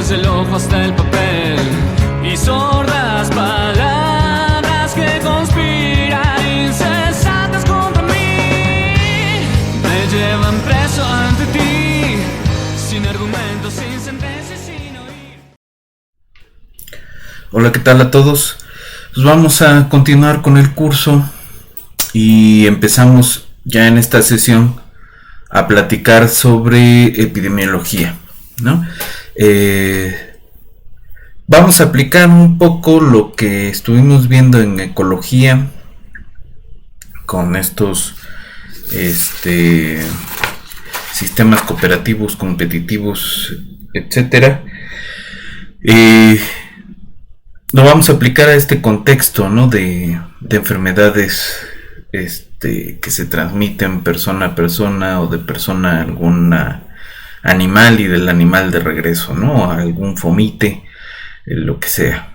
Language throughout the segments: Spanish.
desde el ojo hasta el papel, y sordas palabras que conspiran incesantes contra mí, me llevan preso ante ti, sin argumentos, sin sentencias, sin oír. Hola, ¿qué tal a todos? Pues vamos a continuar con el curso y empezamos ya en esta sesión a platicar sobre epidemiología, ¿no? Vamos a aplicar un poco lo que estuvimos viendo en ecología con estos sistemas cooperativos, competitivos, etcétera. Lo vamos a aplicar a este contexto, ¿no? de enfermedades que se transmiten persona a persona o de persona a algún animal y del animal de regreso, ¿no? Algún fomite, lo que sea.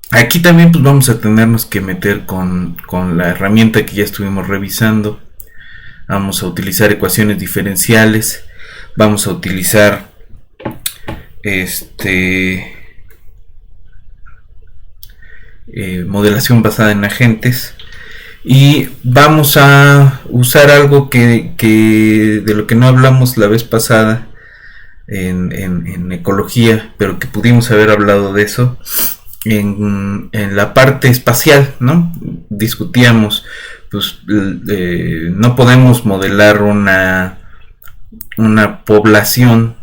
Aquí también pues vamos a tenernos que meter con la herramienta que ya estuvimos revisando. Vamos a utilizar ecuaciones diferenciales, vamos a utilizar modelación basada en agentes, y vamos a usar algo que de lo que no hablamos la vez pasada en ecología, pero que pudimos haber hablado de eso en la parte espacial, ¿no? Discutíamos, pues no podemos modelar una población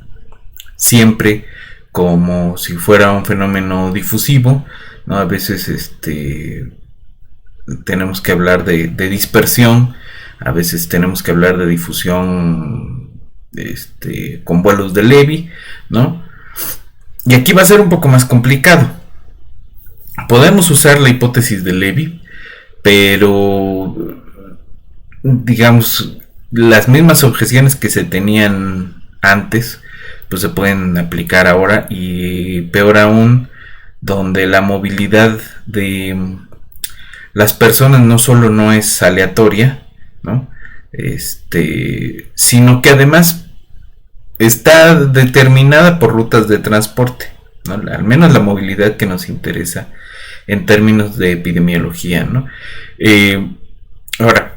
siempre como si fuera un fenómeno difusivo, ¿no? A veces tenemos que hablar de dispersión, a veces tenemos que hablar de difusión con vuelos de Levy, ¿no? Y aquí va a ser un poco más complicado. Podemos usar la hipótesis de Levy, pero digamos las mismas objeciones que se tenían antes pues se pueden aplicar ahora, y peor aún, donde la movilidad de las personas no solo no es aleatoria, ¿no? Sino que además está determinada por rutas de transporte, ¿no? Al menos la movilidad que nos interesa en términos de epidemiología, ¿no? Ahora,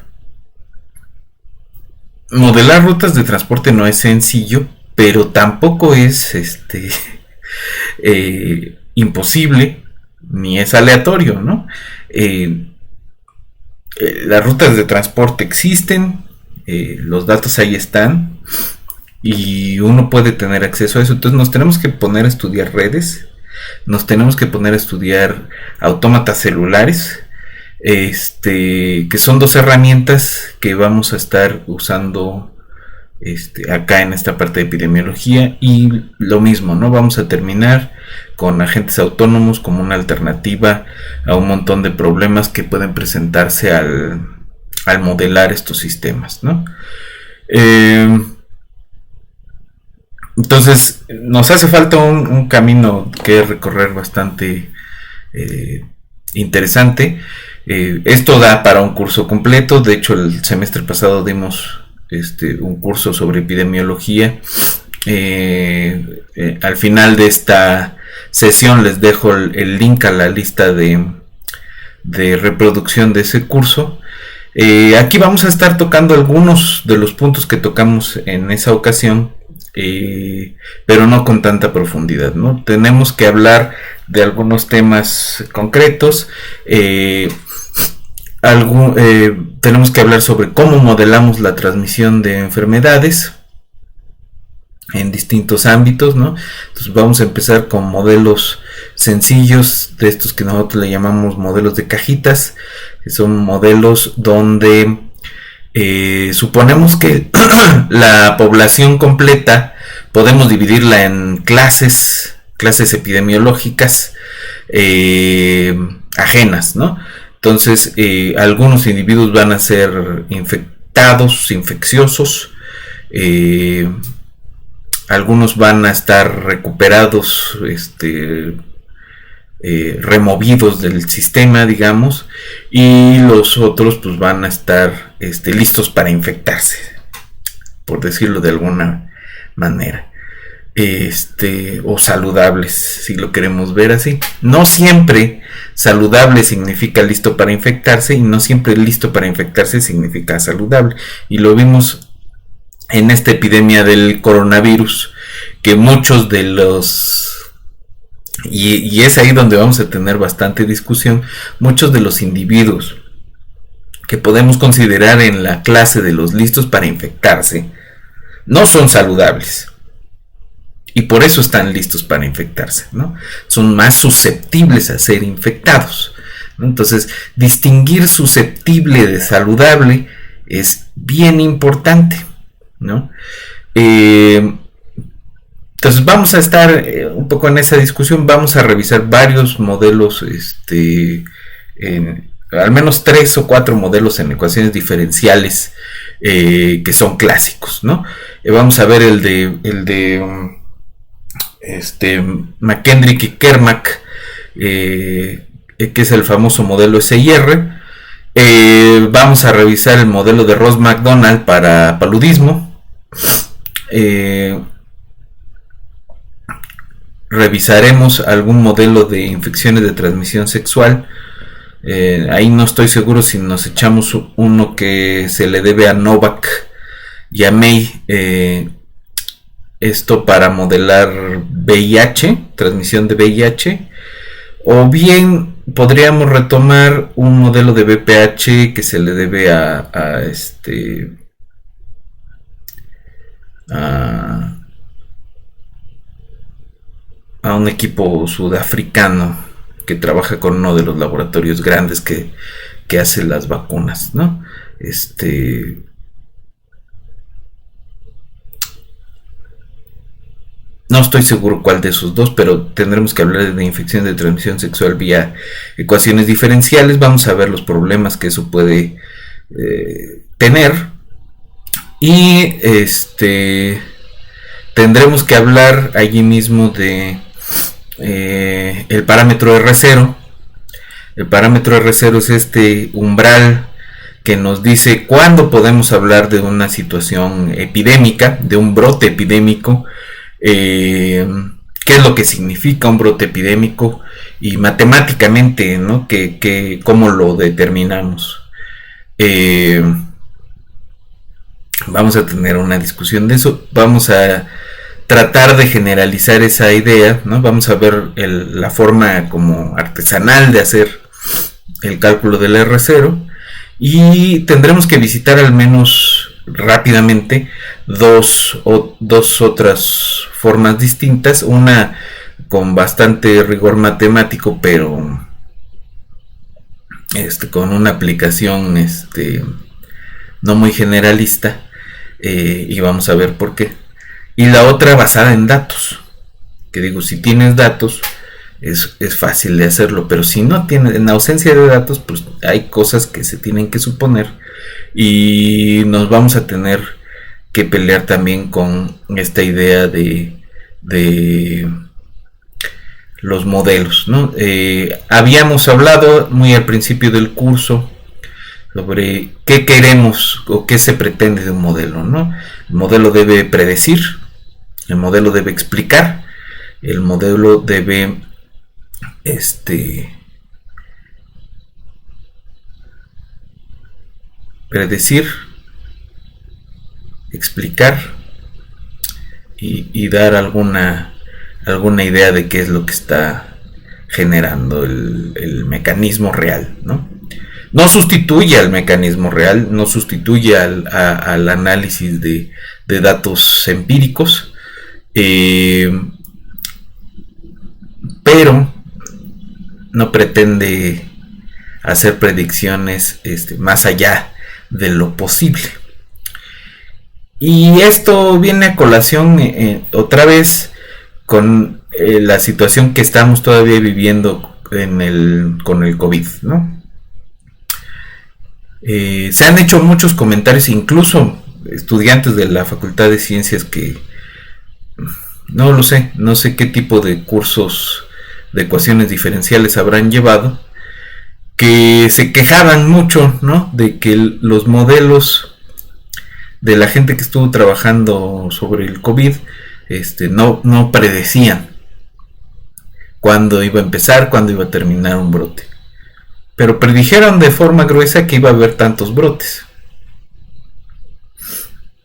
modelar rutas de transporte no es sencillo, pero tampoco es imposible, ni es aleatorio, ¿no? Las rutas de transporte existen, los datos ahí están, y uno puede tener acceso a eso. Entonces nos tenemos que poner a estudiar redes, nos tenemos que poner a estudiar autómatas celulares, que son dos herramientas que vamos a estar usando acá en esta parte de epidemiología. Y lo mismo, ¿no? Vamos a terminar con agentes autónomos como una alternativa a un montón de problemas que pueden presentarse al modelar estos sistemas, ¿no? Entonces nos hace falta un camino que recorrer bastante interesante. Esto da para un curso completo. De hecho, el semestre pasado dimos un curso sobre epidemiología. Al final de esta sesión les dejo el link a la lista de reproducción de ese curso. Aquí vamos a estar tocando algunos de los puntos que tocamos en esa ocasión, pero no con tanta profundidad, ¿no? Tenemos que hablar de algunos temas concretos. Tenemos que hablar sobre cómo modelamos la transmisión de enfermedades en distintos ámbitos, ¿no? Entonces vamos a empezar con modelos sencillos, de estos que nosotros le llamamos modelos de cajitas, que son modelos donde suponemos que la población completa podemos dividirla en clases epidemiológicas ajenas, ¿no? Entonces algunos individuos van a ser infectados, infecciosos, algunos van a estar recuperados, removidos del sistema, digamos, y los otros pues van a estar listos para infectarse, por decirlo de alguna manera. O saludables, si lo queremos ver así. No siempre saludable significa listo para infectarse, y no siempre listo para infectarse significa saludable. Y lo vimos en esta epidemia del coronavirus, que muchos de los... Y es ahí donde vamos a tener bastante discusión. Muchos de los individuos que podemos considerar en la clase de los listos para infectarse no son saludables. Y por eso están listos para infectarse, ¿no? Son más susceptibles a ser infectados, ¿no? Entonces, distinguir susceptible de saludable es bien importante, ¿no? Entonces vamos a estar un poco en esa discusión. Vamos a revisar varios modelos, al menos 3 o 4 modelos en ecuaciones diferenciales que son clásicos, ¿no? Vamos a ver el de McKendrick y Kermack, que es el famoso modelo SIR. Vamos a revisar el modelo de Ross McDonald para paludismo. Revisaremos algún modelo de infecciones de transmisión sexual. Ahí no estoy seguro si nos echamos uno que se le debe a Novak y a May. Esto para modelar VIH, transmisión de VIH, o bien podríamos retomar un modelo de VPH que se le debe a un equipo sudafricano que trabaja con uno de los laboratorios grandes que hace las vacunas, ¿no? No estoy seguro cuál de esos dos, pero tendremos que hablar de infección de transmisión sexual vía ecuaciones diferenciales. Vamos a ver los problemas que eso puede tener. Y tendremos que hablar allí mismo de el parámetro R0. El parámetro R0 es este umbral que nos dice cuándo podemos hablar de una situación epidémica, de un brote epidémico. ¿Qué es lo que significa un brote epidémico? Y matemáticamente, ¿no? ¿Cómo lo determinamos? Vamos a tener una discusión de eso. Vamos a tratar de generalizar esa idea, ¿no? Vamos a ver la forma como artesanal de hacer el cálculo del R0, y tendremos que visitar al menos rápidamente dos otras formas distintas, una con bastante rigor matemático, pero con una aplicación no muy generalista, y vamos a ver por qué. Y la otra basada en datos, que digo, si tienes datos es fácil de hacerlo, pero si no tienes, en ausencia de datos, pues hay cosas que se tienen que suponer, y nos vamos a tener que pelear también con esta idea de los modelos, ¿no? Habíamos hablado muy al principio del curso sobre qué queremos o qué se pretende de un modelo, ¿no? El modelo debe predecir, el modelo debe explicar, el modelo debe predecir, explicar y dar alguna idea de qué es lo que está generando el mecanismo real, ¿no? No sustituye al mecanismo real, no sustituye al análisis de datos empíricos, pero no pretende hacer predicciones más allá de lo posible. Y esto viene a colación otra vez con la situación que estamos todavía viviendo con el COVID, ¿no? Se han hecho muchos comentarios, incluso estudiantes de la Facultad de Ciencias que no sé qué tipo de cursos de ecuaciones diferenciales habrán llevado, que se quejaban mucho, ¿no? De que los modelos de la gente que estuvo trabajando sobre el COVID no predecían cuándo iba a empezar, cuándo iba a terminar un brote. Pero predijeron de forma gruesa que iba a haber tantos brotes,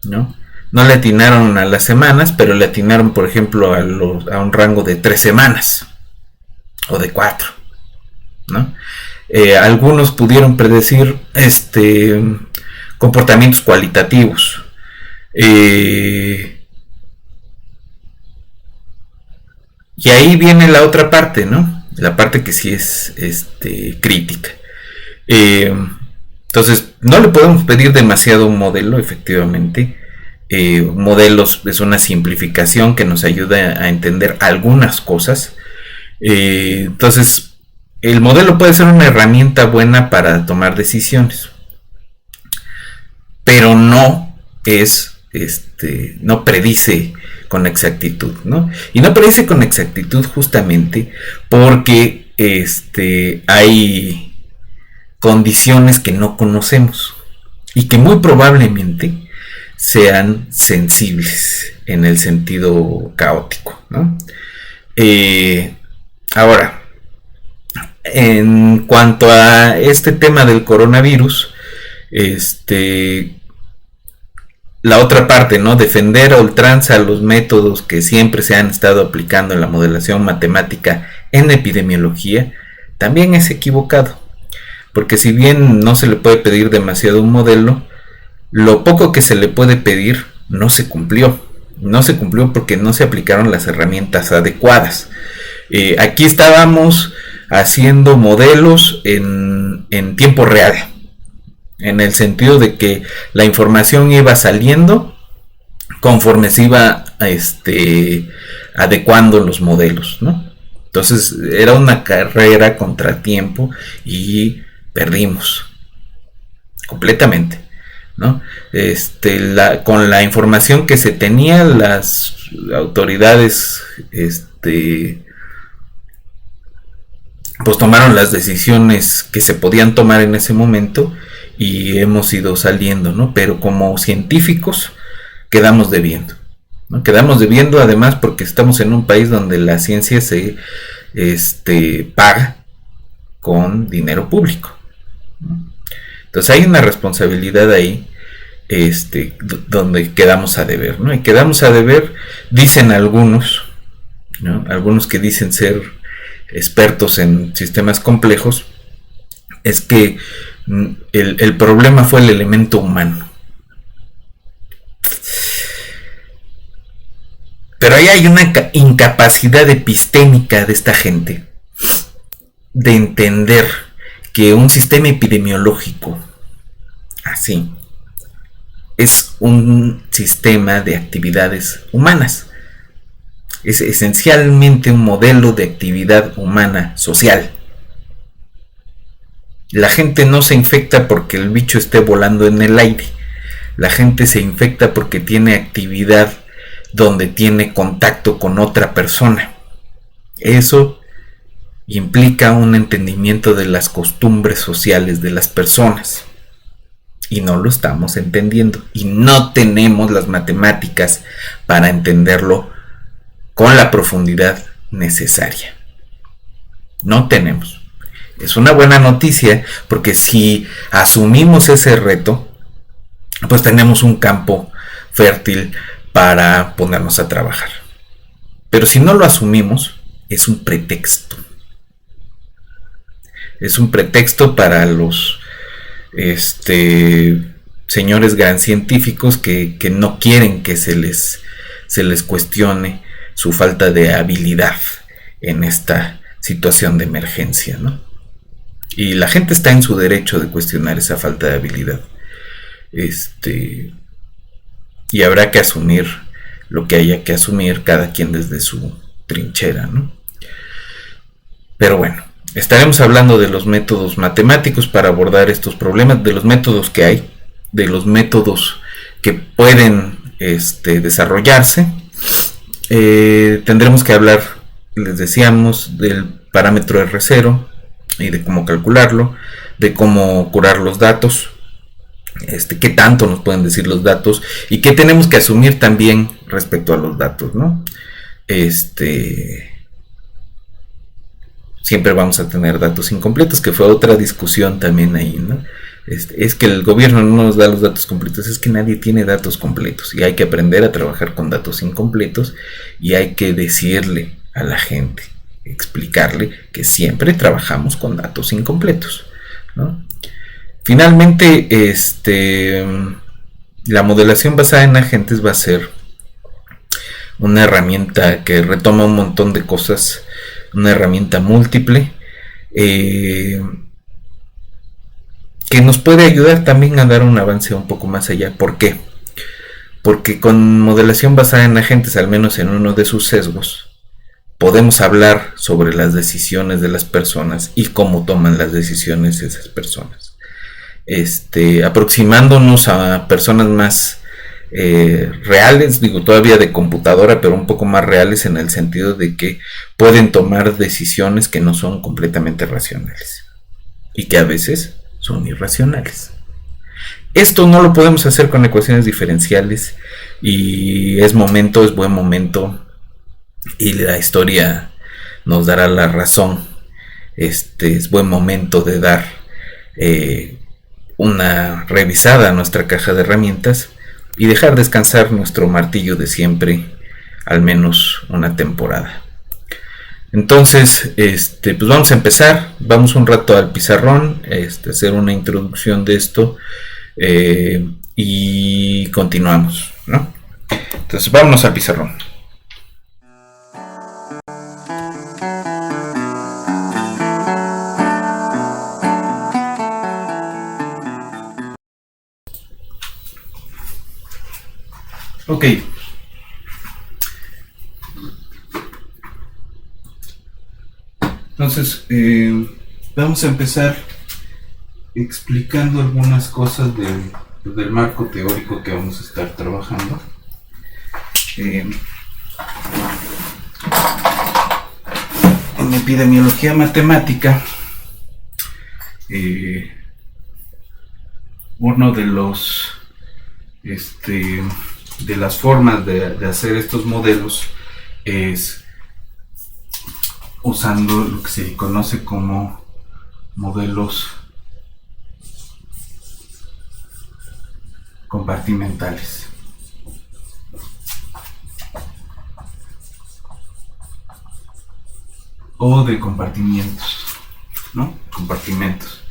¿no? No le atinaron a las semanas, pero le atinaron, por ejemplo, a un rango de 3 semanas o de 4, ¿no? Algunos pudieron predecir comportamientos cualitativos. Y ahí viene la otra parte, ¿no? La parte que sí es crítica. Entonces, no le podemos pedir demasiado un modelo, efectivamente. Modelos es una simplificación que nos ayuda a entender algunas cosas. Entonces, el modelo puede ser una herramienta buena para tomar decisiones, pero no es, no predice con exactitud, ¿no? Y no predice con exactitud justamente porque hay condiciones que no conocemos y que muy probablemente sean sensibles en el sentido caótico, ¿no? Ahora, en cuanto a este tema del coronavirus, la otra parte, ¿no? Defender a ultranza los métodos que siempre se han estado aplicando en la modelación matemática en epidemiología, también es equivocado. Porque si bien no se le puede pedir demasiado un modelo, lo poco que se le puede pedir no se cumplió. No se cumplió porque no se aplicaron las herramientas adecuadas. Aquí estábamos haciendo modelos en tiempo real, en el sentido de que la información iba saliendo conforme se iba adecuando los modelos, ¿no? Entonces era una carrera contra tiempo y perdimos completamente, ¿no? Con la información que se tenía, las autoridades pues tomaron las decisiones que se podían tomar en ese momento y hemos ido saliendo, ¿no? Pero como científicos quedamos debiendo, ¿no? Quedamos debiendo además porque estamos en un país donde la ciencia se paga con dinero público, ¿no? Entonces hay una responsabilidad ahí donde quedamos a deber, ¿no? Y quedamos a deber, dicen algunos, ¿no? Algunos que dicen ser expertos en sistemas complejos, es que el problema fue el elemento humano. Pero ahí hay una incapacidad epistémica de esta gente de entender que un sistema epidemiológico así es un sistema de actividades humanas. Es esencialmente un modelo de actividad humana social. La gente no se infecta porque el bicho esté volando en el aire. La gente se infecta porque tiene actividad donde tiene contacto con otra persona. Eso implica un entendimiento de las costumbres sociales de las personas. Y no lo estamos entendiendo. Y no tenemos las matemáticas para entenderlo con la profundidad necesaria. No tenemos. Es una buena noticia porque si asumimos ese reto, pues tenemos un campo fértil para ponernos a trabajar. Pero si no lo asumimos, es un pretexto. Es un pretexto para los señores gran científicos que no quieren que se les cuestione su falta de habilidad en esta situación de emergencia, ¿no? Y la gente está en su derecho de cuestionar esa falta de habilidad. Y habrá que asumir lo que haya que asumir, cada quien desde su trinchera, ¿no? Pero bueno, estaremos hablando de los métodos matemáticos para abordar estos problemas, de los métodos que hay, de los métodos que pueden desarrollarse. Tendremos que hablar, les decíamos, del parámetro R0 y de cómo calcularlo, de cómo curar los datos, qué tanto nos pueden decir los datos y qué tenemos que asumir también respecto a los datos, ¿no? Siempre vamos a tener datos incompletos, que fue otra discusión también ahí, ¿no? Es que el gobierno no nos da los datos completos, es que nadie tiene datos completos y hay que aprender a trabajar con datos incompletos y hay que decirle a la gente, explicarle que siempre trabajamos con datos incompletos, ¿no? Finalmente, la modelación basada en agentes va a ser una herramienta que retoma un montón de cosas, una herramienta múltiple, que nos puede ayudar también a dar un avance un poco más allá. ¿Por qué? Porque con modelación basada en agentes, al menos en uno de sus sesgos, podemos hablar sobre las decisiones de las personas y cómo toman las decisiones esas personas. Aproximándonos a personas más reales, digo todavía de computadora, pero un poco más reales en el sentido de que pueden tomar decisiones que no son completamente racionales y que a veces son irracionales. Esto no lo podemos hacer con ecuaciones diferenciales y es buen momento y la historia nos dará la razón. Es buen momento de dar una revisada a nuestra caja de herramientas y dejar descansar nuestro martillo de siempre, al menos una temporada. Entonces, pues vamos a empezar, vamos un rato al pizarrón, hacer una introducción de esto y continuamos, ¿no? Entonces, vámonos al pizarrón. Ok. Entonces, vamos a empezar explicando algunas cosas del marco teórico que vamos a estar trabajando. En epidemiología matemática, uno de los de las formas de hacer estos modelos es usando lo que se conoce como modelos compartimentales. O de compartimientos, ¿no? Compartimentos.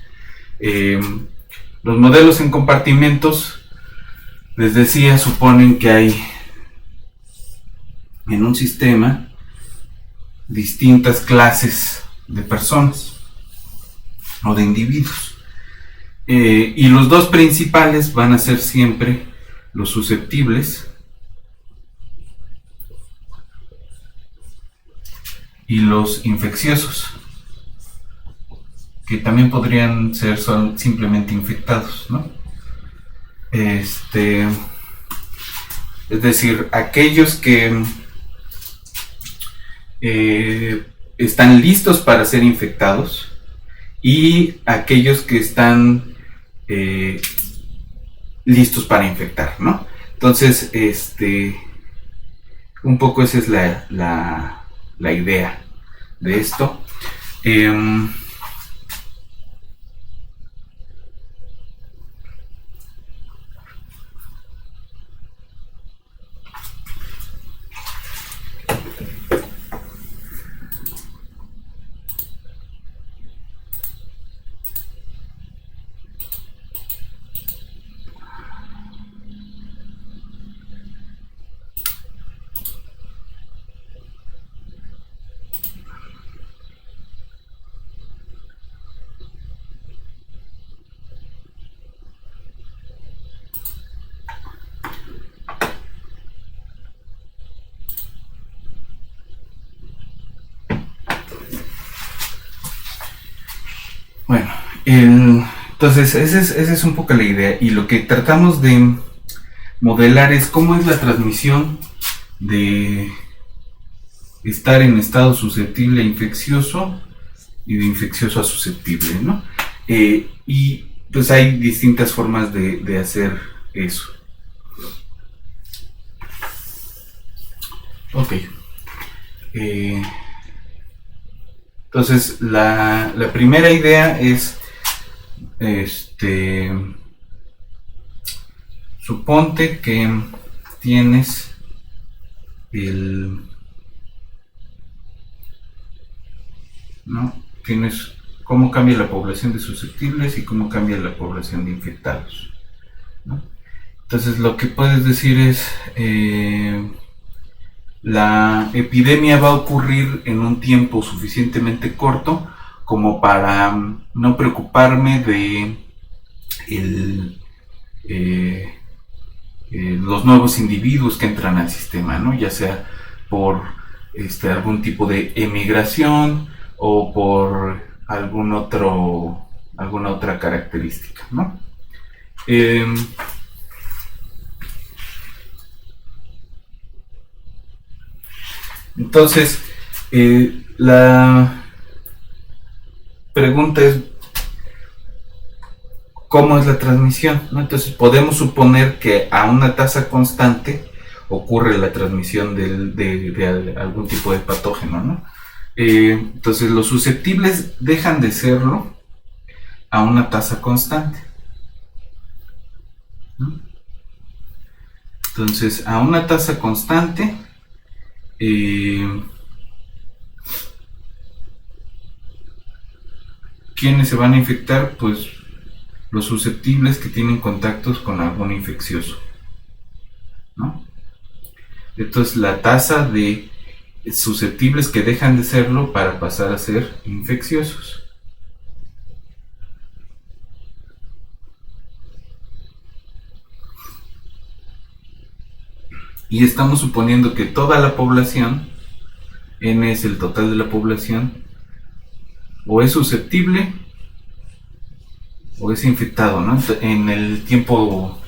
Los modelos en compartimentos, les decía, suponen que hay en un sistema distintas clases de personas o de individuos, y los dos principales van a ser siempre los susceptibles y los infecciosos, que también podrían ser simplemente infectados, ¿no? Es decir, aquellos que están listos para ser infectados y aquellos que están listos para infectar, ¿no? Entonces, un poco esa es la idea de esto. Bueno, entonces esa es un poco la idea, y lo que tratamos de modelar es cómo es la transmisión de estar en estado susceptible a infeccioso y de infeccioso a susceptible, ¿no? Y pues hay distintas formas de hacer eso. Ok. Entonces, la primera idea es, suponte que tienes tienes cómo cambia la población de susceptibles y cómo cambia la población de infectados, ¿no? Entonces, lo que puedes decir es, la epidemia va a ocurrir en un tiempo suficientemente corto como para no preocuparme de los nuevos individuos que entran al sistema, ¿no? Ya sea por algún tipo de emigración o por alguna otra característica, ¿no? Entonces, la pregunta es, ¿cómo es la transmisión? ¿No? Entonces, podemos suponer que a una tasa constante ocurre la transmisión de algún tipo de patógeno, ¿no? Entonces, los susceptibles dejan de serlo a una tasa constante, ¿no? Entonces, a una tasa constante, ¿quiénes se van a infectar? Pues los susceptibles que tienen contactos con algún infeccioso, ¿no? Entonces, la tasa de susceptibles que dejan de serlo para pasar a ser infecciosos. Y estamos suponiendo que toda la población, N es el total de la población, o es susceptible o es infectado, ¿no? En el tiempo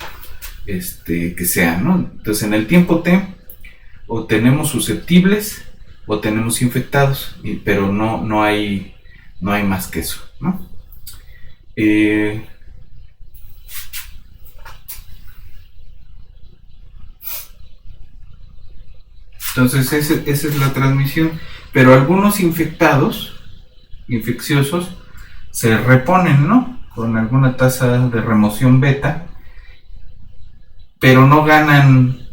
que sea, ¿no? Entonces, en el tiempo T, o tenemos susceptibles o tenemos infectados, pero no hay más que eso, ¿no? Entonces, esa es la transmisión. Pero algunos infecciosos, se reponen, ¿no? Con alguna tasa de remoción beta, pero no ganan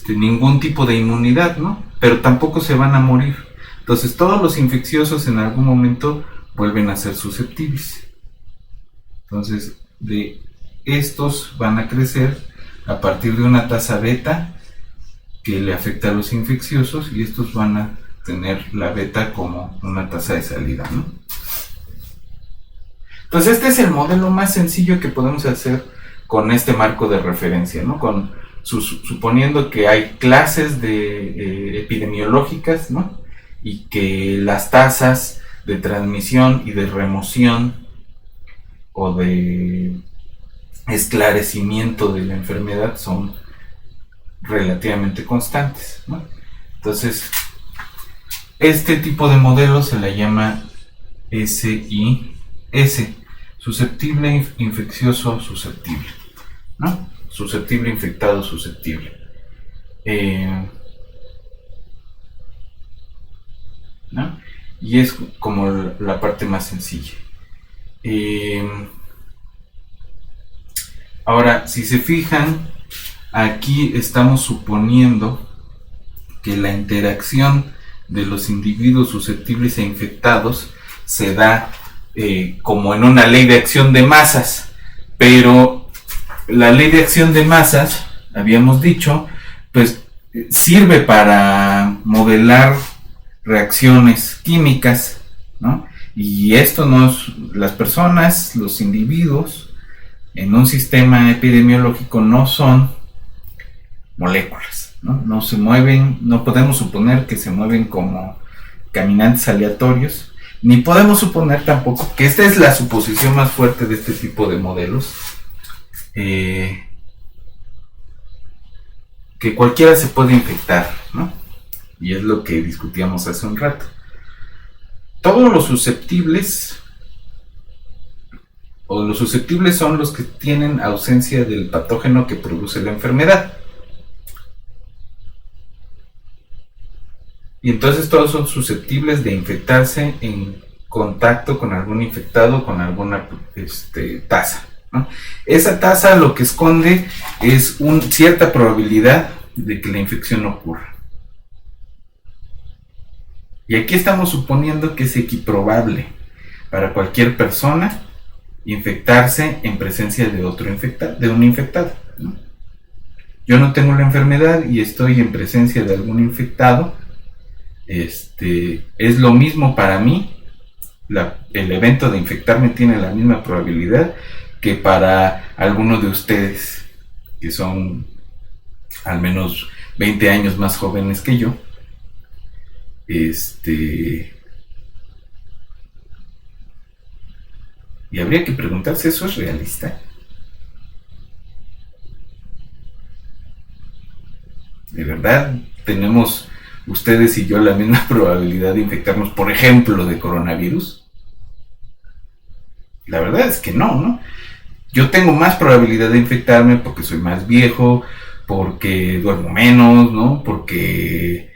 ningún tipo de inmunidad, ¿no? Pero tampoco se van a morir. Entonces, todos los infecciosos en algún momento vuelven a ser susceptibles. Entonces, de estos van a crecer a partir de una tasa beta que le afecta a los infecciosos, y estos van a tener la beta como una tasa de salida, ¿no? Entonces, este es el modelo más sencillo que podemos hacer con este marco de referencia, ¿no? Suponiendo que hay clases epidemiológicas, ¿no? Y que las tasas de transmisión y de remoción o de esclarecimiento de la enfermedad son relativamente constantes, ¿no? Entonces, este tipo de modelo se le llama SIS, susceptible, infeccioso, susceptible, ¿no? Susceptible, infectado, susceptible. ¿No? Y es como la parte más sencilla. Ahora, si se fijan, aquí estamos suponiendo que la interacción de los individuos susceptibles e infectados se da como en una ley de acción de masas, pero la ley de acción de masas, habíamos dicho, pues sirve para modelar reacciones químicas, ¿no? Y esto las personas, los individuos en un sistema epidemiológico no son moléculas, ¿no? No se mueven, no podemos suponer que se mueven como caminantes aleatorios, ni podemos suponer tampoco, que esta es la suposición más fuerte de este tipo de modelos, que cualquiera se puede infectar, ¿no? Y es lo que discutíamos hace un rato. Todos los susceptibles o los susceptibles son los que tienen ausencia del patógeno que produce la enfermedad. Y entonces todos son susceptibles de infectarse en contacto con algún infectado, con alguna tasa, ¿no? Esa tasa lo que esconde es cierta probabilidad de que la infección ocurra. Y aquí estamos suponiendo que es equiprobable para cualquier persona infectarse en presencia de un infectado, ¿no? Yo no tengo la enfermedad y estoy en presencia de algún infectado. Es lo mismo para mí. El evento de infectarme tiene la misma probabilidad que para alguno de ustedes que son al menos 20 años más jóvenes que yo. Y habría que preguntarse, ¿eso es realista? ¿De verdad tenemos ustedes y yo la misma probabilidad de infectarnos, por ejemplo, de coronavirus? La verdad es que no. Yo tengo más probabilidad de infectarme porque soy más viejo, porque duermo menos, ¿no? Porque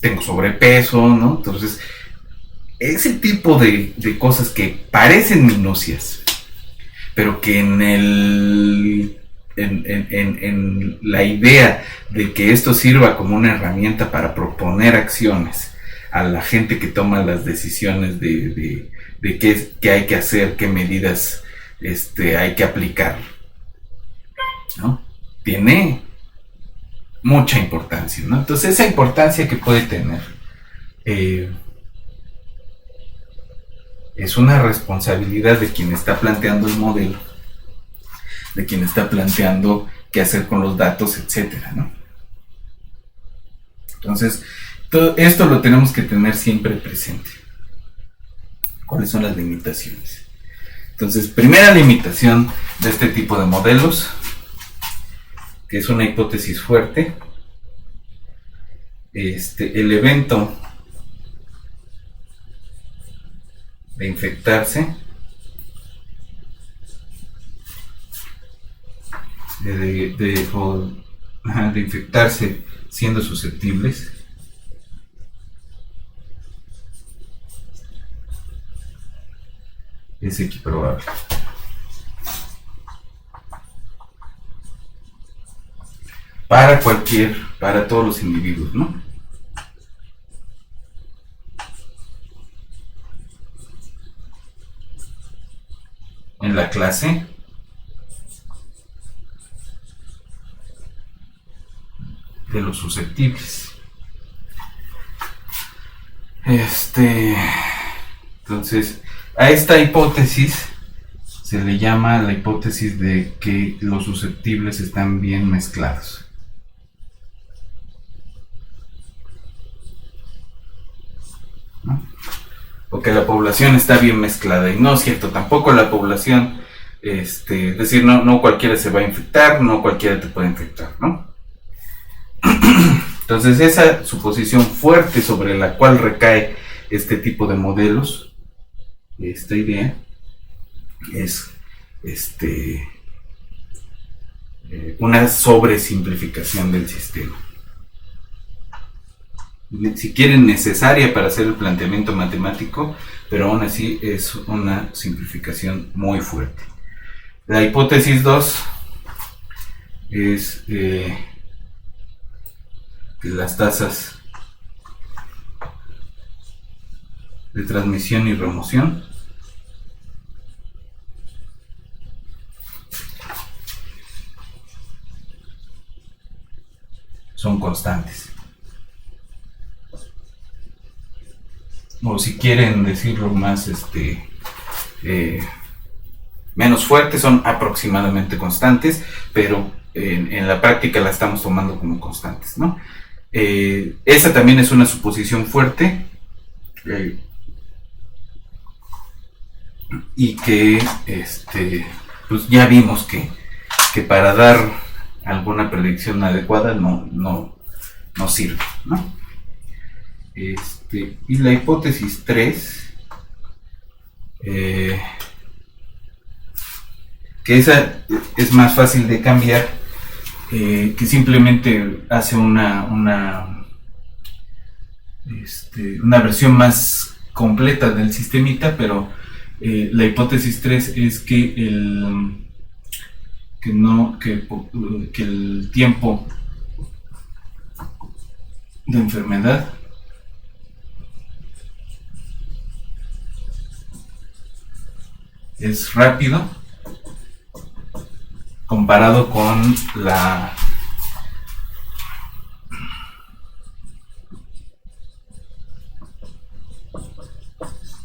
tengo sobrepeso, ¿no? Entonces, ese tipo de cosas que parecen minucias, pero que en la idea de que esto sirva como una herramienta para proponer acciones a la gente que toma las decisiones de qué hay que hacer, qué medidas hay que aplicar, ¿no? Tiene mucha importancia, ¿no? Entonces, esa importancia que puede tener es una responsabilidad de quien está planteando el modelo, de quien está planteando qué hacer con los datos, etcétera, ¿no? Entonces, todo esto lo tenemos que tener siempre presente. ¿Cuáles son las limitaciones? Entonces, primera limitación de este tipo de modelos, que es una hipótesis fuerte. El evento de infectarse de infectarse siendo susceptibles es equiprobable. Para todos los individuos, ¿no? En la clase de los susceptibles. Entonces, a esta hipótesis se le llama la hipótesis de que los susceptibles están bien mezclados. ¿No? O que la población está bien mezclada, y no es cierto, tampoco la población, es decir, no cualquiera se va a infectar, no cualquiera te puede infectar, ¿no? Entonces, esa suposición fuerte sobre la cual recae este tipo de modelos, esta idea, es una sobresimplificación del sistema. Si quieren, necesaria para hacer el planteamiento matemático, pero aún así es una simplificación muy fuerte. La hipótesis 2 es que las tasas de transmisión y remoción son constantes. O si quieren decirlo más menos fuerte, son aproximadamente constantes, pero en la práctica la estamos tomando como constantes, ¿no? Esa también es una suposición fuerte, y que pues ya vimos que para dar alguna predicción adecuada no sirve, ¿no? Y la hipótesis 3 eh, que esa es más fácil de cambiar, que simplemente hace una versión más completa del sistemita, pero la hipótesis 3 es que el tiempo de enfermedad es rápido comparado con la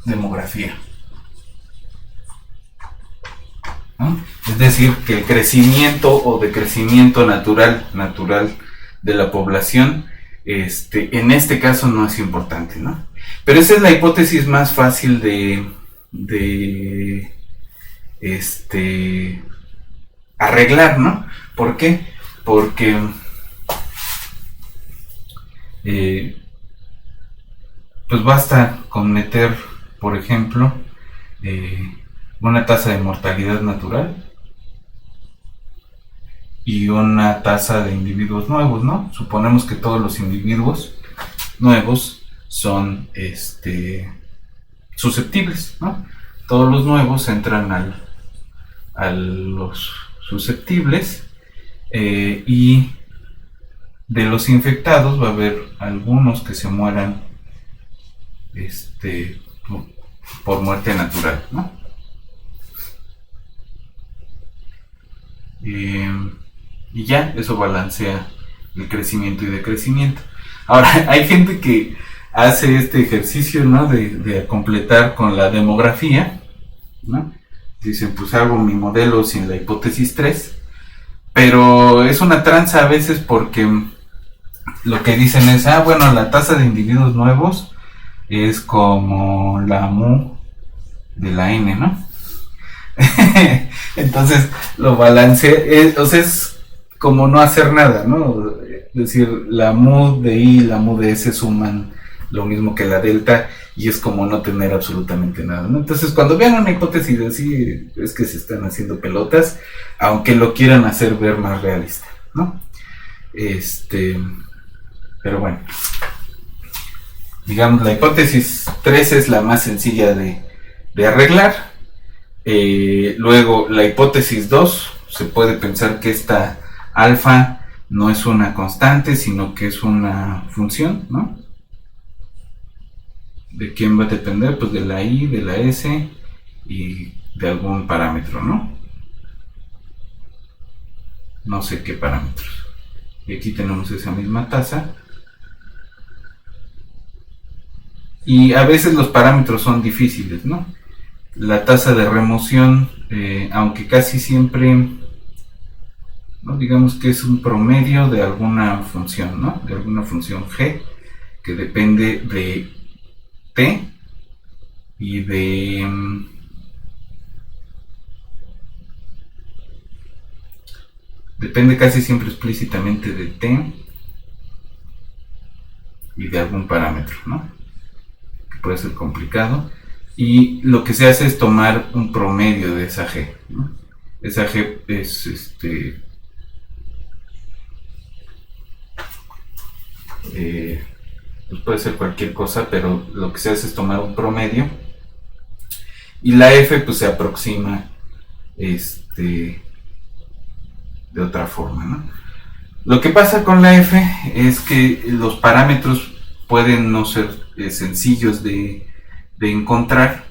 demografía, ¿no? Es decir, que el crecimiento o decrecimiento natural de la población, en este caso no es importante, ¿no? Pero esa es la hipótesis más fácil de arreglar, ¿no? ¿Por qué? Porque pues basta con meter, por ejemplo, una tasa de mortalidad natural y una tasa de individuos nuevos, ¿no? Suponemos que todos los individuos nuevos son susceptibles, ¿no? Todos los nuevos entran a los susceptibles, y de los infectados va a haber algunos que se mueran por muerte natural, ¿no? Y ya, eso balancea el crecimiento y decrecimiento. Ahora, hay gente que hace este ejercicio, ¿no? de completar con la demografía, ¿no? Dicen, pues hago mi modelo sin la hipótesis 3, pero es una tranza a veces, porque lo que dicen es, bueno, la tasa de individuos nuevos es como la mu de la n, ¿no? Entonces lo balancea, o sea, es como no hacer nada, ¿no? Es decir, la mu de i y la mu de s suman lo mismo que la delta, y es como no tener absolutamente nada, ¿no? Entonces, cuando vean una hipótesis así, es que se están haciendo pelotas, aunque lo quieran hacer ver más realista, ¿no? Pero bueno, digamos, la hipótesis 3 es la más sencilla de arreglar. Luego, la hipótesis 2, se puede pensar que esta alfa no es una constante, sino que es una función, ¿no? ¿De quién va a depender? Pues de la i, de la s y de algún parámetro, ¿no? No sé qué parámetros. Y aquí tenemos esa misma tasa. Y a veces los parámetros son difíciles, ¿no? La tasa de remoción, aunque casi siempre, ¿no? Digamos que es un promedio de alguna función, ¿no? De alguna función g, que depende de t y depende casi siempre explícitamente de t y de algún parámetro, ¿no? Que puede ser complicado, y lo que se hace es tomar un promedio de esa g, ¿no? Esa g es pues puede ser cualquier cosa, pero lo que se hace es tomar un promedio, y la f pues se aproxima de otra forma, ¿no? Lo que pasa con la f es que los parámetros pueden no ser sencillos de encontrar,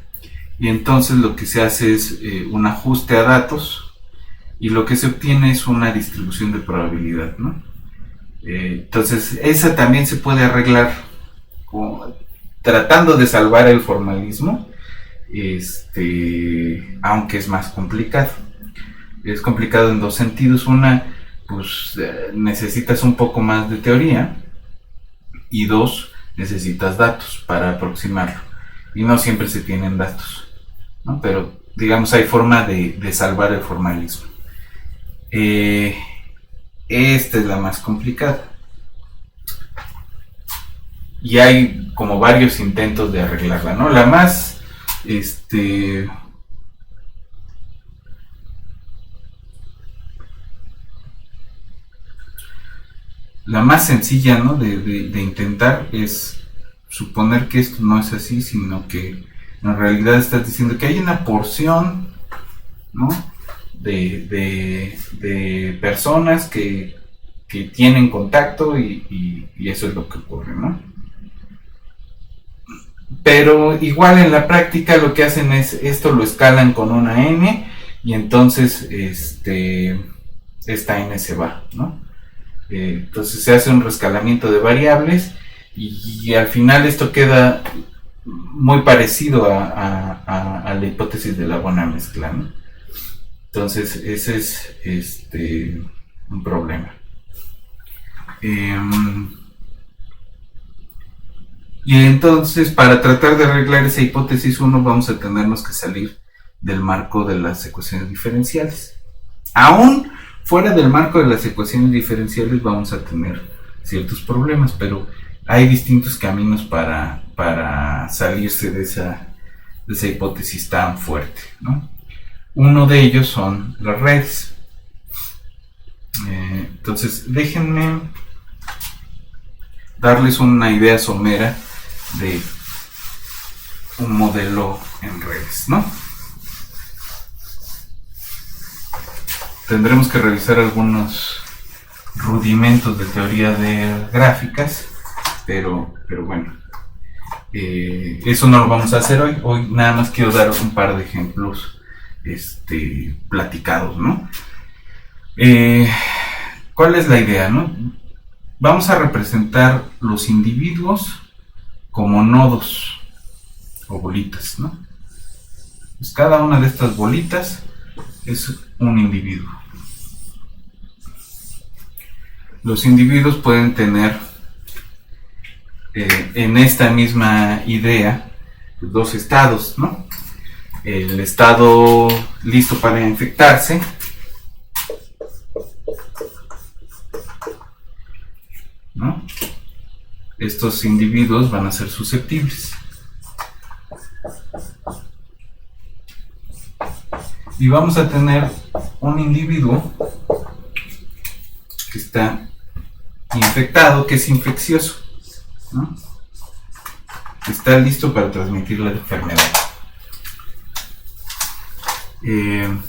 y entonces lo que se hace es un ajuste a datos, y lo que se obtiene es una distribución de probabilidad, ¿no? Entonces esa también se puede arreglar tratando de salvar el formalismo, aunque es más complicado. Es complicado en dos sentidos. Una, pues necesitas un poco más de teoría, y dos, necesitas datos para aproximarlo, y no siempre se tienen datos, ¿no? Pero digamos hay forma de salvar el formalismo. Esta es la más complicada, y hay como varios intentos de arreglarla, ¿no? La más La más sencilla, ¿no? de intentar es suponer que esto no es así, sino que en realidad estás diciendo que hay una porción, ¿no? de personas que tienen contacto y eso es lo que ocurre, ¿no? Pero igual en la práctica lo que hacen es esto lo escalan con una n y entonces esta n se va, ¿no? Entonces se hace un rescalamiento de variables y al final esto queda muy parecido a la hipótesis de la buena mezcla, ¿no? Entonces ese es un problema. Y entonces para tratar de arreglar esa hipótesis 1 vamos a tenernos que salir del marco de las ecuaciones diferenciales. Aún fuera del marco de las ecuaciones diferenciales vamos a tener ciertos problemas, pero hay distintos caminos para salirse de esa hipótesis tan fuerte, ¿no? Uno de ellos son las redes. Entonces déjenme darles una idea somera de un modelo en redes, ¿no? Tendremos que revisar algunos rudimentos de teoría de gráficas, pero bueno, eso no lo vamos a hacer hoy. Hoy nada más quiero dar un par de ejemplos platicados, ¿no? ¿Cuál es la idea, no? Vamos a representar los individuos como nodos o bolitas, ¿no? Pues cada una de estas bolitas es un individuo. Los individuos pueden tener en esta misma idea dos estados, ¿no? El estado listo para infectarse, ¿no? Estos individuos van a ser susceptibles. Y vamos a tener un individuo que está infectado, que es infeccioso, ¿no? Que está listo para transmitir la enfermedad. En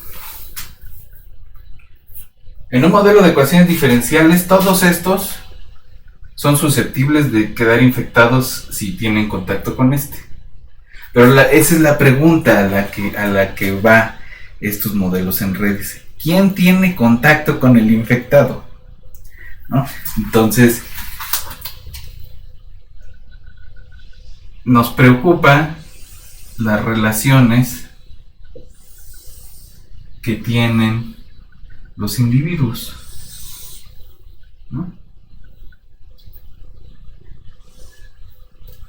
un modelo de ecuaciones diferenciales, todos estos son susceptibles de quedar infectados si tienen contacto con este. Pero esa es la pregunta a la que va estos modelos en redes. ¿Quién tiene contacto con el infectado? ¿No? Entonces, nos preocupa las relaciones que tienen los individuos, ¿no?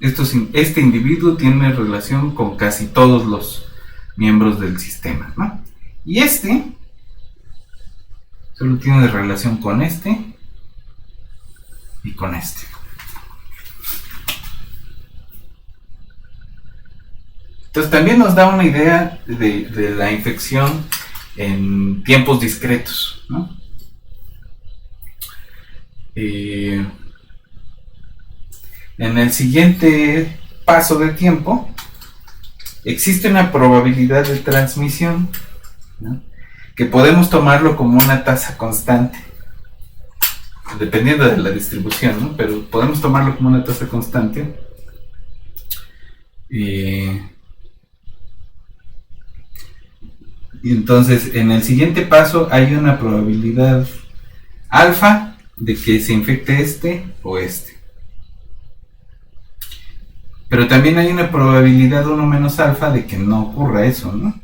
Este individuo tiene relación con casi todos los miembros del sistema, ¿no? Y solo tiene relación con este y con este. Entonces también nos da una idea de la infección en tiempos discretos, ¿no? En el siguiente paso de tiempo existe una probabilidad de transmisión, ¿no? Que podemos tomarlo como una tasa constante, dependiendo de la distribución, ¿no? Pero podemos tomarlo como una tasa constante. Y entonces en el siguiente paso hay una probabilidad alfa de que se infecte este o este. Pero también hay una probabilidad 1 menos alfa de que no ocurra eso, ¿no?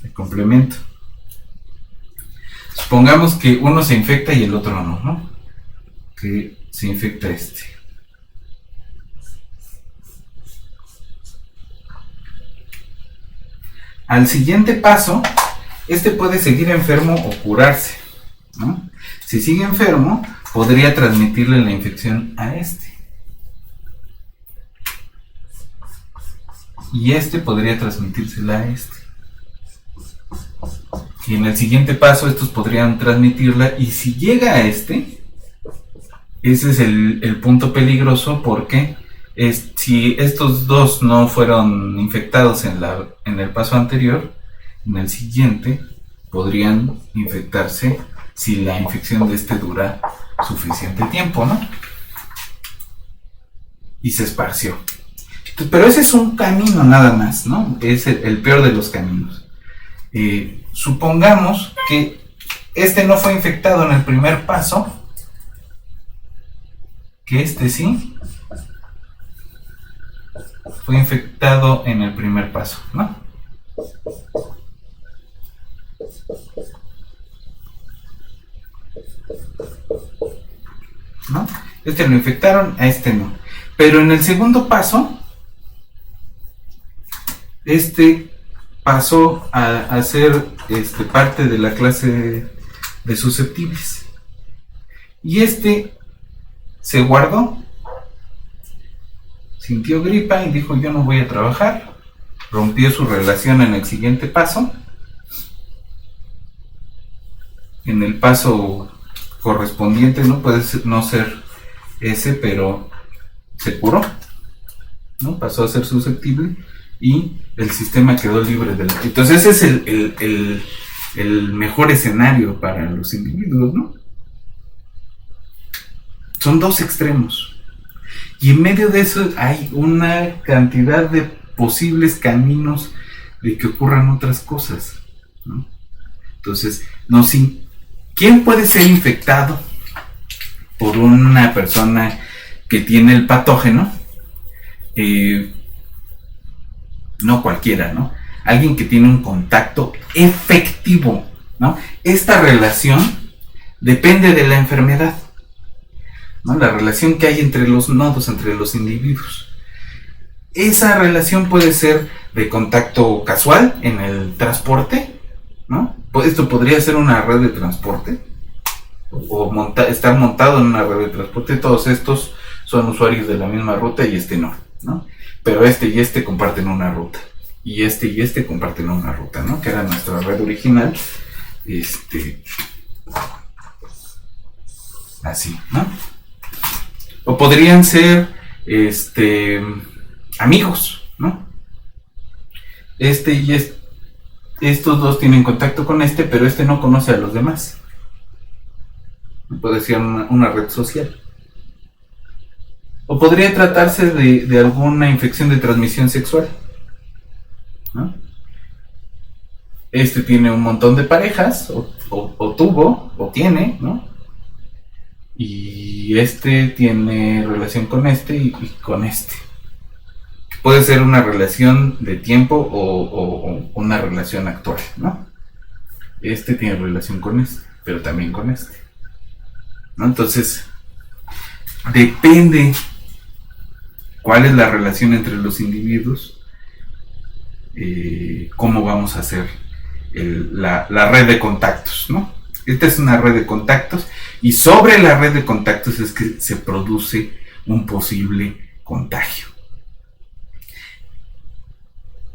El complemento. Supongamos que uno se infecta y el otro no, ¿no? Que se infecta este. Al siguiente paso, este puede seguir enfermo o curarse, ¿no? Si sigue enfermo, podría transmitirle la infección a este. y este podría transmitírsela a este. Y en el siguiente paso estos podrían transmitirla, y si llega a este, ese es el punto peligroso, porque si estos dos no fueron infectados en el paso anterior, en el siguiente podrían infectarse si la infección de este dura suficiente tiempo, ¿no? Y se esparció. Pero ese es un camino nada más, ¿no? Es el peor de los caminos. Supongamos que este no fue infectado en el primer paso, que este sí fue infectado en el primer paso, ¿no? ¿No? Este lo infectaron, a este no. Pero en el segundo paso, este pasó a ser parte de la clase de susceptibles. Y este se guardó, sintió gripa y dijo: yo no voy a trabajar. Rompió su relación en el siguiente paso. En el paso correspondiente, no puede no ser ese, pero se curó, ¿no? Pasó a ser susceptible y el sistema quedó libre de la... Entonces ese es el mejor escenario para los individuos, ¿no? Son dos extremos, y en medio de eso hay una cantidad de posibles caminos de que ocurran otras cosas, ¿no? Entonces, ¿quién puede ser infectado por una persona que tiene el patógeno? No cualquiera, ¿no? Alguien que tiene un contacto efectivo, ¿no? Esta relación depende de la enfermedad, ¿no? La relación que hay entre los nodos, entre los individuos. Esa relación puede ser de contacto casual en el transporte, ¿no? Esto podría ser una red de transporte, o estar montado en una red de transporte. Todos estos son usuarios de la misma ruta y este no, ¿no? Pero este y este comparten una ruta, y este comparten una ruta, ¿no? Que era nuestra red original, así, ¿no? O podrían ser, amigos, ¿no? Estos dos tienen contacto con pero este no conoce a los demás. Puede ser una red social. O podría tratarse de alguna infección de transmisión sexual, ¿no? Este tiene un montón de parejas, o tuvo, o tiene, ¿no? Y este tiene relación con y con este. Puede ser una relación de tiempo o una relación actual, ¿no? Este tiene relación con pero también con ¿no? Entonces, depende cuál es la relación entre los individuos, cómo vamos a hacer la red de contactos, ¿no? Esta es una red de contactos, y sobre la red de contactos es que se produce un posible contagio.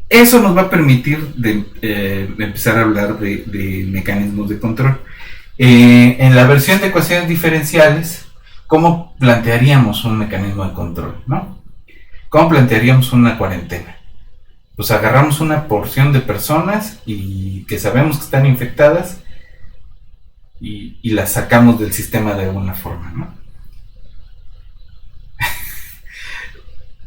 Eso nos va a permitir empezar a hablar de mecanismos de control. En la versión de ecuaciones diferenciales, ¿cómo plantearíamos un mecanismo de control, ¿no? ¿Cómo plantearíamos una cuarentena? Pues agarramos una porción de personas y que sabemos que están infectadas y las sacamos del sistema de alguna forma, ¿no?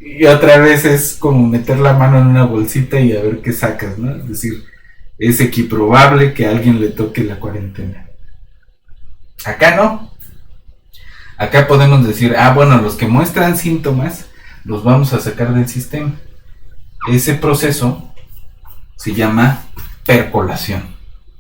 Y otra vez es como meter la mano en una bolsita y a ver qué sacas, ¿no? Es decir, es equiprobable que a alguien le toque la cuarentena. Acá no. Acá podemos decir, bueno, los que muestran síntomas los vamos a sacar del sistema. Ese proceso se llama percolación,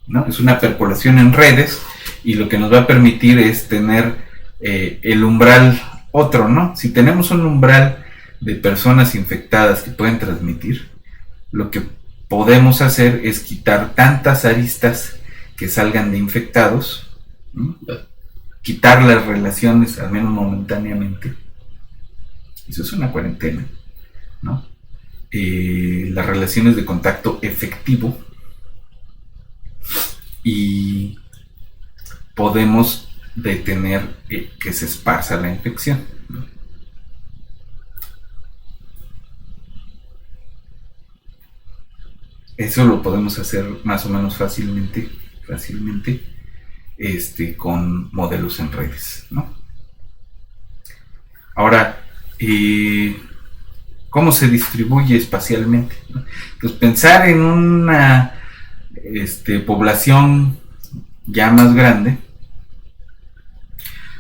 ¿no? Es una percolación en redes, y lo que nos va a permitir es tener el umbral otro, ¿no? Si tenemos un umbral de personas infectadas que pueden transmitir, lo que podemos hacer es quitar tantas aristas que salgan de infectados, ¿no? Quitar las relaciones, al menos momentáneamente. Eso es una cuarentena, ¿no? las relaciones de contacto efectivo y podemos detener que se esparza la infección, ¿no? Eso lo podemos hacer más o menos fácilmente con modelos en redes, ¿no? Ahora, ¿cómo se distribuye espacialmente, ¿no? Pues pensar en una población ya más grande,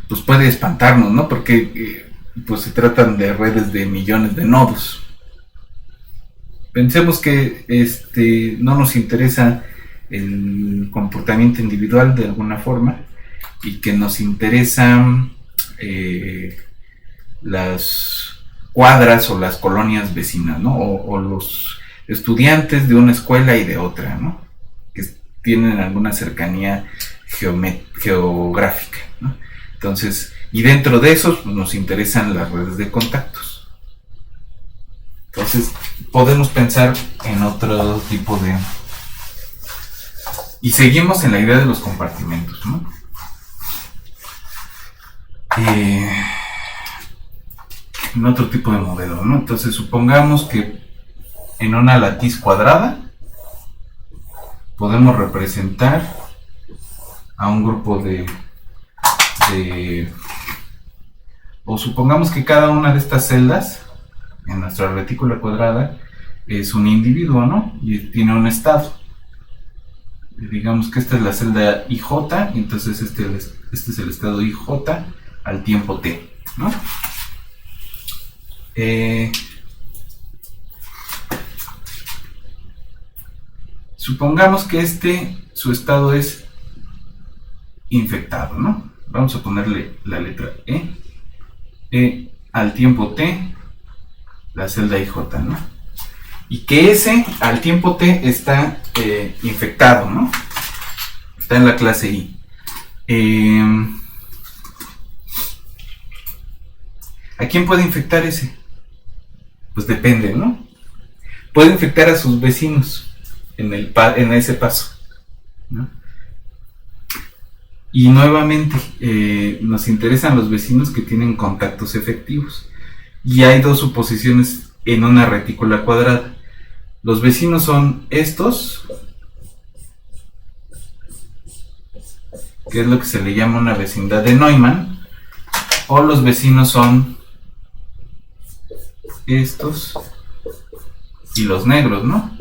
pues puede espantarnos, ¿no? Porque pues se tratan de redes de millones de nodos. Pensemos que no nos interesa el comportamiento individual de alguna forma y que nos interesan las cuadras o las colonias vecinas, ¿no? O los estudiantes de una escuela y de otra, ¿no? Que tienen alguna cercanía geográfica, ¿no? Entonces, y dentro de esos pues, nos interesan las redes de contactos. Entonces, podemos pensar en otro tipo de... Y seguimos en la idea de los compartimentos, ¿no? En otro tipo de modelo, ¿no? Entonces, supongamos que en una latiz cuadrada podemos representar a un grupo o supongamos que cada una de estas celdas en nuestra retícula cuadrada es un individuo, ¿no? Y tiene un estado. Digamos que esta es la celda IJ, y entonces este es el estado IJ al tiempo t, ¿no? Supongamos que su estado es infectado, ¿no? Vamos a ponerle la letra E al tiempo t, la celda IJ, ¿no? Y que ese al tiempo t está infectado, ¿no? Está en la clase I. ¿A quién puede infectar ese? Pues depende, ¿no? Puede infectar a sus vecinos en ese paso, ¿no? Y nuevamente nos interesan los vecinos que tienen contactos efectivos. Y hay dos suposiciones en una retícula cuadrada. Los vecinos son estos, que es lo que se le llama una vecindad de Neumann, o los vecinos son estos y los negros, ¿no?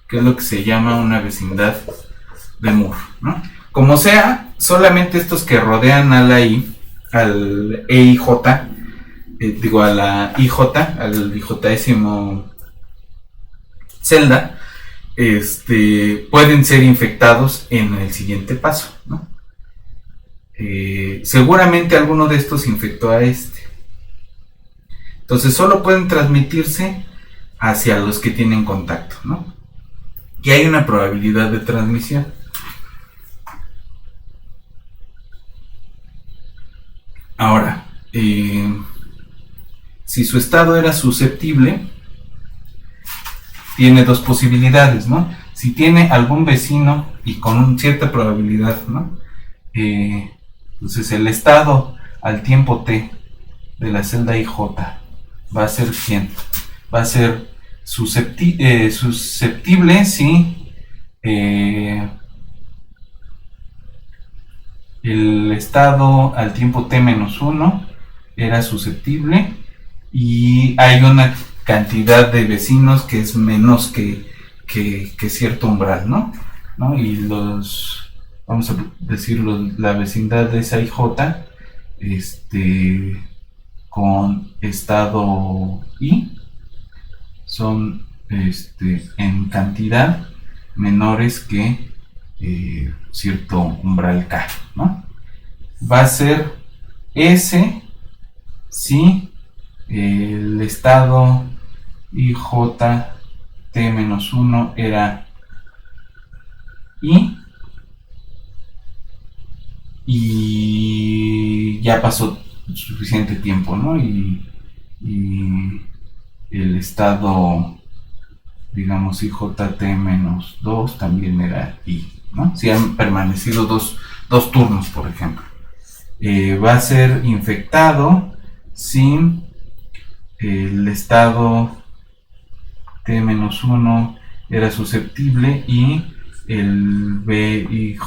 Que es lo que se llama una vecindad de Moore, ¿no? Como sea, solamente estos que rodean a la I, al EIJ, a la IJ, al IJésimo celda, pueden ser infectados en el siguiente paso, ¿no? Seguramente alguno de estos infectó a Entonces solo pueden transmitirse hacia los que tienen contacto, ¿no? Y hay una probabilidad de transmisión. Ahora, si su estado era susceptible, tiene dos posibilidades, ¿no? Si tiene algún vecino y con cierta probabilidad, ¿no? Entonces el estado al tiempo t de la celda IJ va a ser ¿quién? Va a ser susceptible si el estado al tiempo t-1 era susceptible y hay una cantidad de vecinos que es menos que cierto umbral, ¿no? Y vamos a decir la vecindad de esa IJ con estado I son en cantidad menores que cierto umbral K, ¿no? Va a ser S si el estado IJ t-1 era I y ya pasó suficiente tiempo, ¿no? Y el estado digamos IJT-2 también era I, ¿no? Si han permanecido dos turnos, por ejemplo. Va a ser infectado si el estado T-1 era susceptible y el VIJ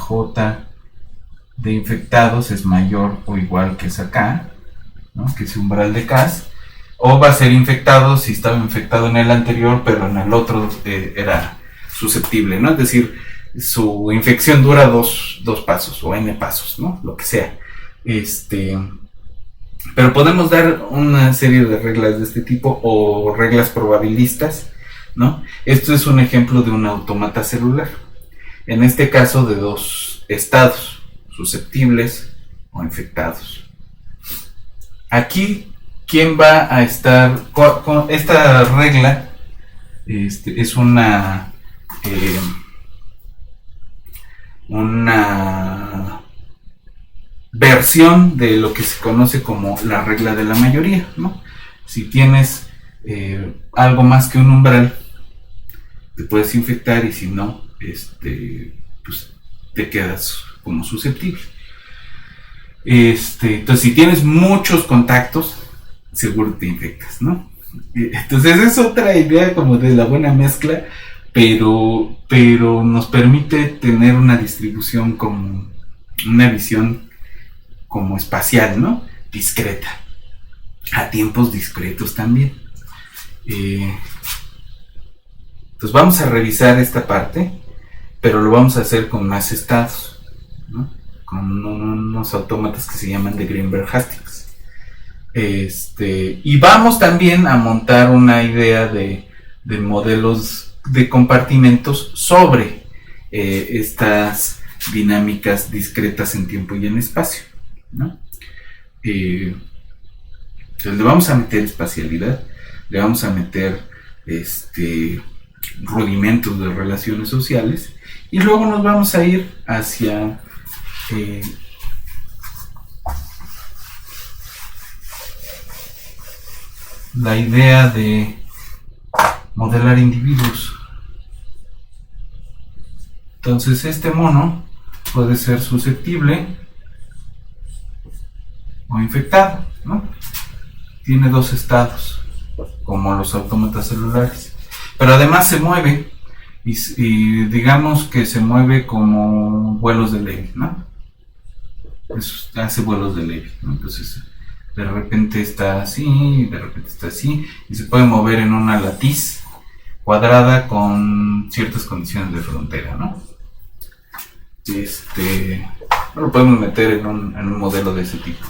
de infectados es mayor o igual que esa K, ¿no? Que es umbral de Cas, o va a ser infectado si estaba infectado en el anterior, pero en el otro era susceptible, ¿no? Es decir, su infección dura dos pasos o n pasos, ¿no? Lo que sea. Pero podemos dar una serie de reglas de este tipo o reglas probabilistas, ¿no? Esto es un ejemplo de un autómata celular. En este caso de dos estados, susceptibles o infectados. Aquí, ¿quién va a estar con esta regla? Es una versión de lo que se conoce como la regla de la mayoría, ¿no? Si tienes algo más que un umbral, te puedes infectar, y si no, pues te quedas como susceptible. Entonces, si tienes muchos contactos, seguro te infectas, ¿no? Entonces es otra idea como de la buena mezcla, pero nos permite tener una distribución como una visión como espacial, ¿no? Discreta, a tiempos discretos también. Entonces vamos a revisar esta parte, pero lo vamos a hacer con más estados, ¿no? Con unos autómatas que se llaman de Greenberg-Hastings. Y vamos también a montar una idea de modelos de compartimentos sobre estas dinámicas discretas en tiempo y en espacio, ¿no? Entonces le vamos a meter espacialidad, le vamos a meter rudimentos de relaciones sociales, y luego nos vamos a ir hacia la idea de modelar individuos. Entonces este mono puede ser susceptible o infectado, ¿no? Tiene dos estados, como los autómatas celulares, pero además se mueve, y digamos que se mueve como vuelos de Levy, ¿no? Hace vuelos de Levy, ¿no? Entonces de repente está así, de repente está así, y se puede mover en una latiz cuadrada con ciertas condiciones de frontera, ¿no? Lo podemos meter en un modelo de ese tipo.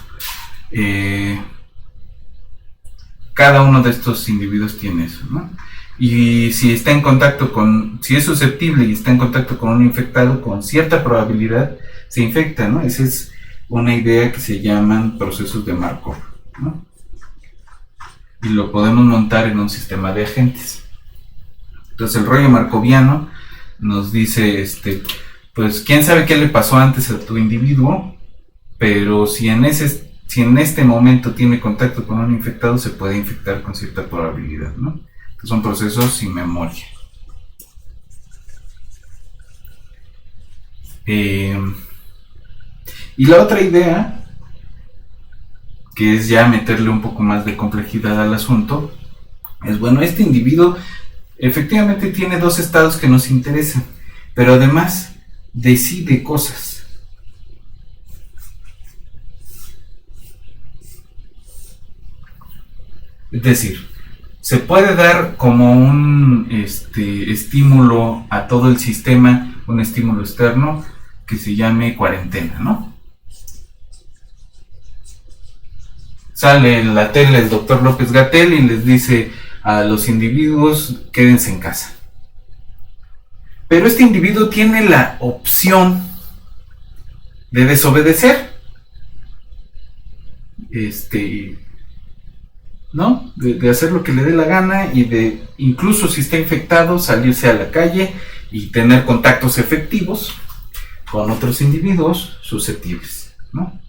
Cada uno de estos individuos tiene eso, ¿no? Y si está en contacto si es susceptible y está en contacto con un infectado, con cierta probabilidad se infecta, ¿no? Esa es una idea que se llaman procesos de Markov, ¿no? Y lo podemos montar en un sistema de agentes. Entonces el rollo markoviano nos dice, pues quién sabe qué le pasó antes a tu individuo, pero si en este momento tiene contacto con un infectado, se puede infectar con cierta probabilidad, ¿no? Entonces son procesos sin memoria. Y la otra idea, que es ya meterle un poco más de complejidad al asunto, es, bueno, este individuo efectivamente tiene dos estados que nos interesan, pero además decide cosas. Es decir, se puede dar como un estímulo a todo el sistema, un estímulo externo que se llame cuarentena, ¿no? Sale en la tele el doctor López-Gatell y les dice a los individuos: quédense en casa. Pero este individuo tiene la opción de desobedecer, ¿no? De hacer lo que le dé la gana, y de, incluso si está infectado, salirse a la calle y tener contactos efectivos con otros individuos susceptibles, ¿no?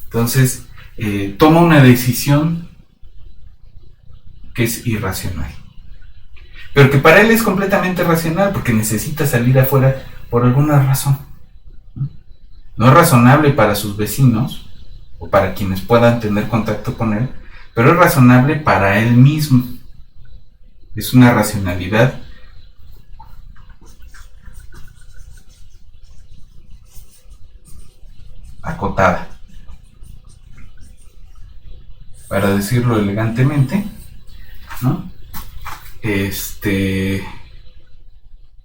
Entonces toma una decisión que es irracional. pero que para él es completamente racional porque necesita salir afuera por alguna razón. No es razonable para sus vecinos o para quienes puedan tener contacto con él, pero es razonable para él mismo. Es una racionalidad acotada, para decirlo elegantemente, ¿no?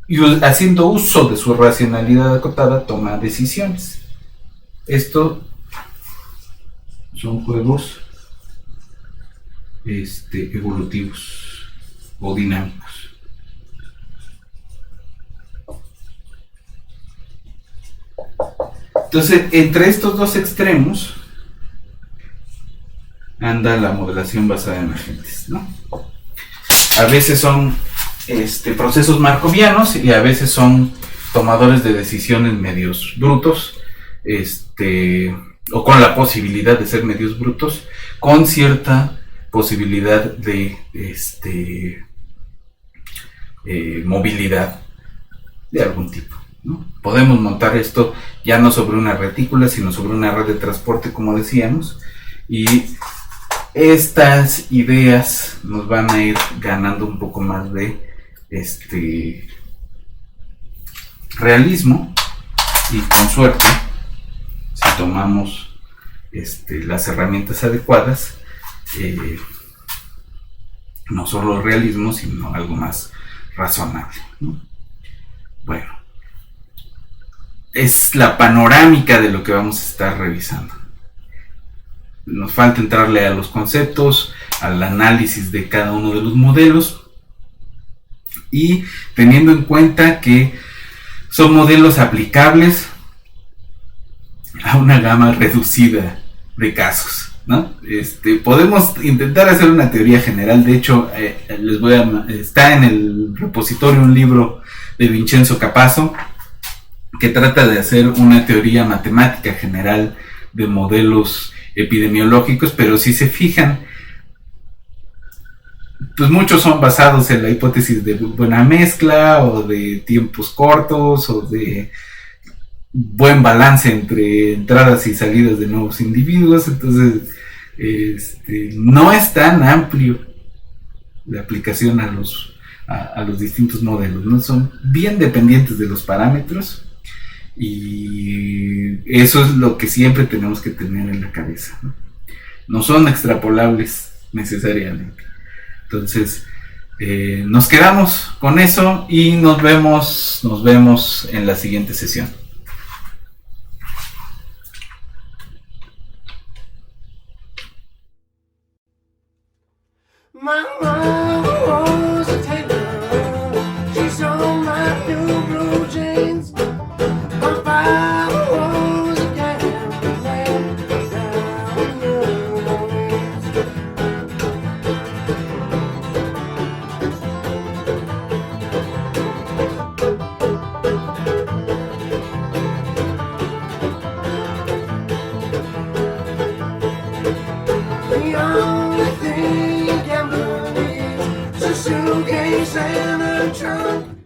Y haciendo uso de su racionalidad acotada toma decisiones. Esto son juegos evolutivos o dinámicos. Entonces, entre estos dos extremos anda la modelación basada en agentes, ¿no? A veces son procesos markovianos y a veces son tomadores de decisiones medios brutos, o con la posibilidad de ser medios brutos, con cierta posibilidad de movilidad de algún tipo, ¿no? Podemos montar esto ya no sobre una retícula, sino sobre una red de transporte, como decíamos, y estas ideas nos van a ir ganando un poco más de realismo, y con suerte, si tomamos las herramientas adecuadas, no solo realismo, sino algo más razonable, ¿no? Bueno, es la panorámica de lo que vamos a estar revisando. Nos falta entrarle a los conceptos, al análisis de cada uno de los modelos, y teniendo en cuenta que son modelos aplicables a una gama reducida de casos, ¿no? Podemos intentar hacer una teoría general. De hecho, está en el repositorio un libro de Vincenzo Capasso que trata de hacer una teoría matemática general de modelos epidemiológicos, pero si se fijan, pues muchos son basados en la hipótesis de buena mezcla, o de tiempos cortos, o de buen balance entre entradas y salidas de nuevos individuos. Entonces no es tan amplio la aplicación a los distintos modelos, ¿no? Son bien dependientes de los parámetros, y eso es lo que siempre tenemos que tener en la cabeza, ¿no? No son extrapolables necesariamente. Entonces nos quedamos con eso y nos vemos en la siguiente sesión. My mama was a tailor. She sewed my new blue jeans. My father was a gambler down in New Orleans. The only thing a gambler needs is a suitcase and a trunk.